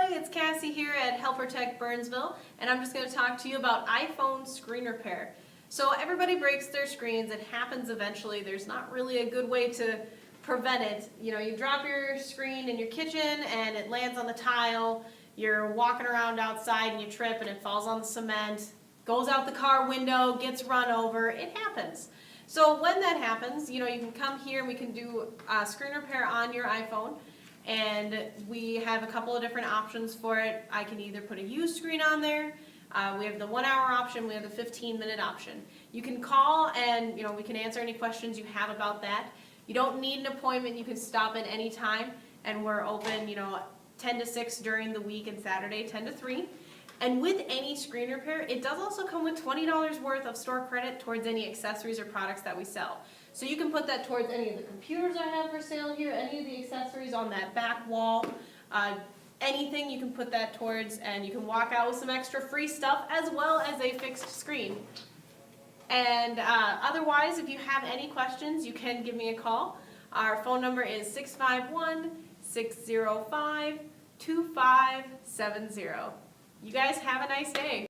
Hi, it's Cassie here at HelperTech Burnsville, and I'm just going to talk to you about iPhone screen repair. So everybody breaks their screens. It happens eventually. There's not really a good way to prevent it. You know, you drop your screen in your kitchen and it lands on the tile. You're walking around outside and you trip and it falls on the cement, goes out the car window, gets run over. It happens. So when that happens, you know, you can come here and we can do screen repair on your iPhone. And we have a couple of different options for it. I can either put a used screen on there. We have the 1 hour option. We have the 15-minute option. You can call and we can answer any questions you have about that. You don't need an appointment. You can stop at any time, and we're open 10 to 6 during the week and Saturday 10 to 3. And with any screen repair, it does also come with $20 worth of store credit towards any accessories or products that we sell. So you can put that towards any of the computers I have for sale here, any of the accessories on that back wall, anything you can put that towards, and you can walk out with some extra free stuff as well as a fixed screen. And otherwise, if you have any questions, you can give me a call. Our phone number is 651-605-2570. You guys have a nice day.